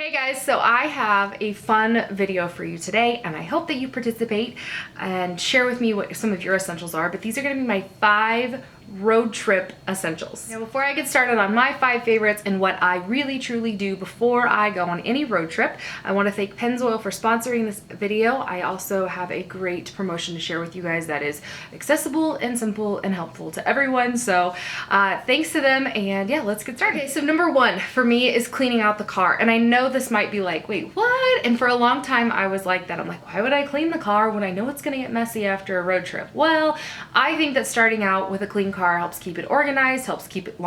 Hey guys, so I have a fun video for you today and I hope that you participate and share with me what some of your essentials are, but these are going to be my 5 road trip essentials. Now before I get started on my 5 favorites and what I really truly do before I go on any road trip, I want to thank Pennzoil for sponsoring this video. I also have a great promotion to share with you guys that is accessible and simple and helpful to everyone, so thanks to them, and yeah, let's get started. Okay, so number 1 for me is cleaning out the car, and I know this might be like, wait, what? And for a long time I was like that. I'm like, why would I clean the car when I know it's gonna get messy after a road trip? Well, I think that starting out with a clean car helps keep it organized, helps keep it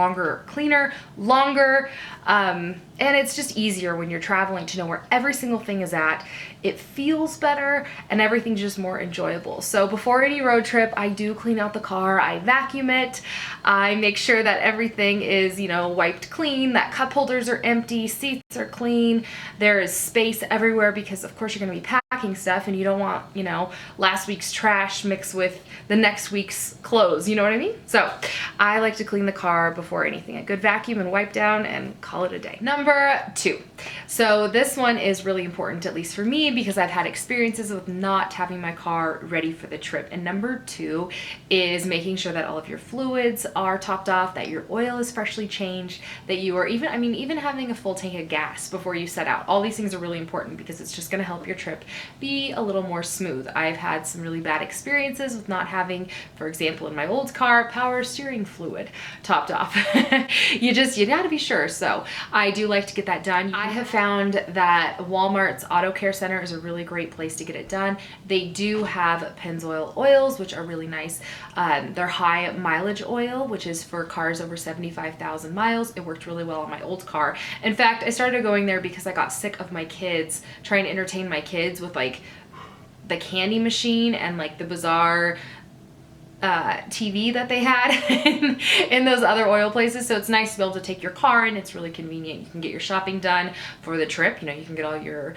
cleaner, longer, and it's just easier when you're traveling to know where every single thing is at. It feels better and everything's just more enjoyable. So before any road trip, I do clean out the car, I vacuum it, I make sure that everything is, wiped clean, that cup holders are empty, seats are clean, there is space everywhere because of course you're gonna be packing stuff and you don't want, last week's trash mixed with the next week's clothes, you know what I mean? So I like to clean the car before anything. A good vacuum and wipe down and call it a day. Number 2. So this one is really important, at least for me, because I've had experiences with not having my car ready for the trip. And number 2 is making sure that all of your fluids are topped off, that your oil is freshly changed, that you are even having a full tank of gas before you set out. All these things are really important because it's just going to help your trip be a little more smooth. I've had some really bad experiences with not having, for example, in my old car, power steering fluid topped off. You gotta be sure. So I do like to get that done. I have found that Walmart's Auto Care Center is a really great place to get it done. They do have Pennzoil oils, which are really nice. They're high mileage oil, which is for cars over 75,000 miles. It worked really well on my old car. In fact, I started going there because I got sick of my kids, trying to entertain my kids with like the candy machine and like the bizarre TV that they had in those other oil places. So it's nice to be able to take your car and it's really convenient. You can get your shopping done for the trip. You can get all your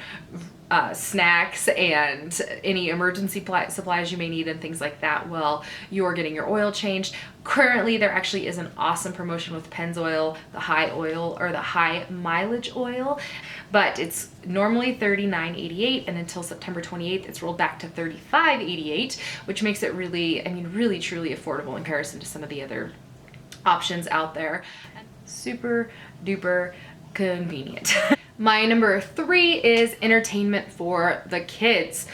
snacks and any emergency supplies you may need and things like that while you're getting your oil changed. Currently, there actually is an awesome promotion with Pennzoil, the high mileage oil, but it's normally $39.88, and until September 28th, it's rolled back to $35.88, which makes it really truly affordable in comparison to some of the other options out there. Super duper convenient. My number 3 is entertainment for the kids.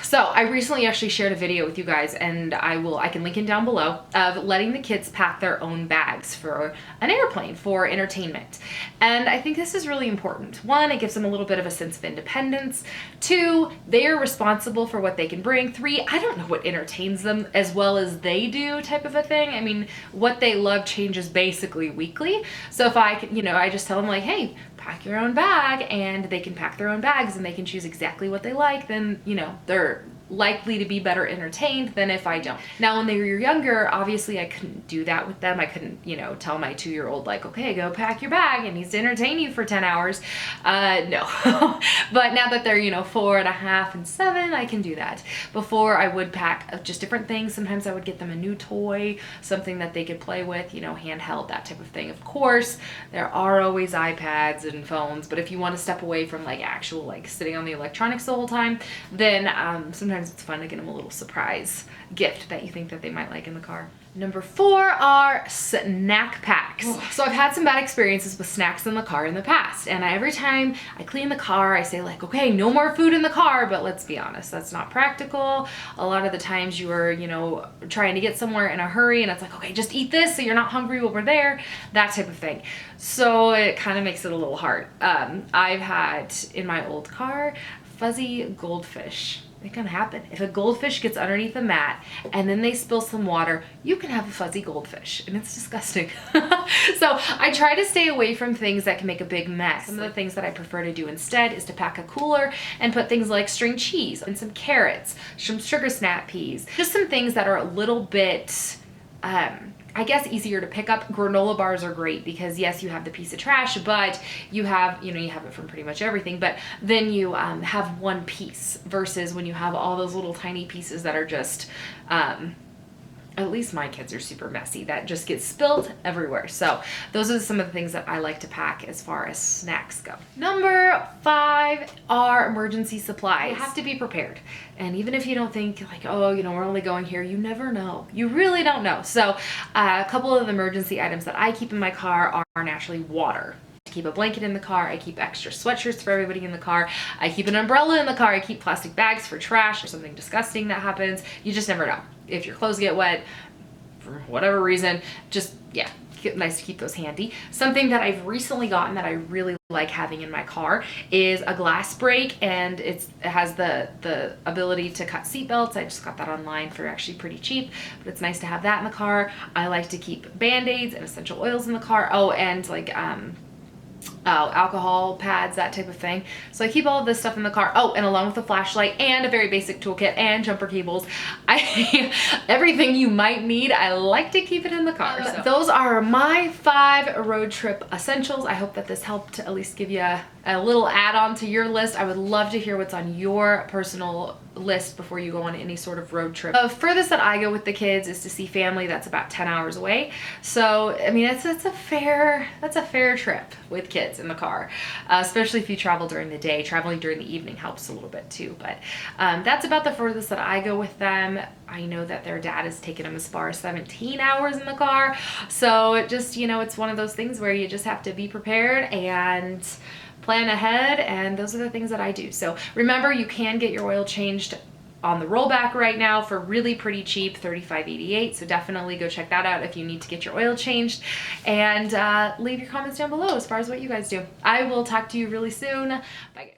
So I recently actually shared a video with you guys, and I can link it down below, of letting the kids pack their own bags for an airplane for entertainment. And I think this is really important. 1, it gives them a little bit of a sense of independence. 2, they are responsible for what they can bring. 3, I don't know what entertains them as well as they do, type of a thing. What they love changes basically weekly. So if I just tell them like, hey, pack your own bag, and they can pack their own bags and they can choose exactly what they like, then they're likely to be better entertained than if I don't. Now when they were younger, obviously I couldn't do that with them. I couldn't tell my 2-year-old like, okay, go pack your bag, and he's to entertain you for 10 hours. No. But now that they're 4.5 and 7, I can do that. Before, I would pack just different things. Sometimes I would get them a new toy, something that they could play with, handheld, that type of thing. Of course, there are always iPads and phones, but if you want to step away from actual sitting on the electronics the whole time, then sometimes it's fun to get them a little surprise gift that you think that they might like in the car. Number 4 are snack packs. So I've had some bad experiences with snacks in the car in the past, and every time I clean the car, I say like, okay, no more food in the car, but let's be honest, that's not practical. A lot of the times you are, trying to get somewhere in a hurry, and it's like, okay, just eat this so you're not hungry while we're there, that type of thing. So it kind of makes it a little hard. I've had in my old car fuzzy goldfish. It can happen. If a goldfish gets underneath the mat and then they spill some water, you can have a fuzzy goldfish, and it's disgusting. So I try to stay away from things that can make a big mess. Some of the things that I prefer to do instead is to pack a cooler and put things like string cheese and some carrots, some sugar snap peas, just some things that are a little bit I guess easier to pick up. Granola bars are great because yes, you have the piece of trash, but you have it from pretty much everything, but then you have one piece versus when you have all those little tiny pieces that are just at least my kids are super messy. That just gets spilled everywhere. So those are some of the things that I like to pack as far as snacks go. Number 5 are emergency supplies. You have to be prepared. And even if you don't think like, oh, you know, we're only going here, you never know. You really don't know. So a couple of emergency items that I keep in my car are naturally water. I keep a blanket in the car. I keep extra sweatshirts for everybody in the car. I keep an umbrella in the car. I keep plastic bags for trash or something disgusting that happens. You just never know. If your clothes get wet for whatever reason, just, yeah, nice to keep those handy. Something that I've recently gotten that I really like having in my car is a glass break, and it has the ability to cut seat belts. I just got that online for actually pretty cheap, but it's nice to have that in the car. I like to keep Band-Aids and essential oils in the car. Oh, and like alcohol pads, that type of thing. So I keep all of this stuff in the car. Oh, and along with a flashlight and a very basic toolkit and jumper cables, everything you might need, I like to keep it in the car. So those are my 5 road trip essentials. I hope that this helped to at least give you a little add-on to your list. I would love to hear what's on your personal list before you go on any sort of road trip. The furthest that I go with the kids is to see family. That's about 10 hours away. So I mean, it's a fair trip with kids in the car, especially if you travel during the day. Traveling during the evening helps a little bit too, but that's about the furthest that I go with them. I know that their dad has taken them as far as 17 hours in the car. So it just, you know, it's one of those things where you just have to be prepared and plan ahead, and those are the things that I do. So remember, you can get your oil changed on the Rollback right now for really pretty cheap, $35.88. So definitely go check that out if you need to get your oil changed, and leave your comments down below as far as what you guys do. I will talk to you really soon. Bye guys.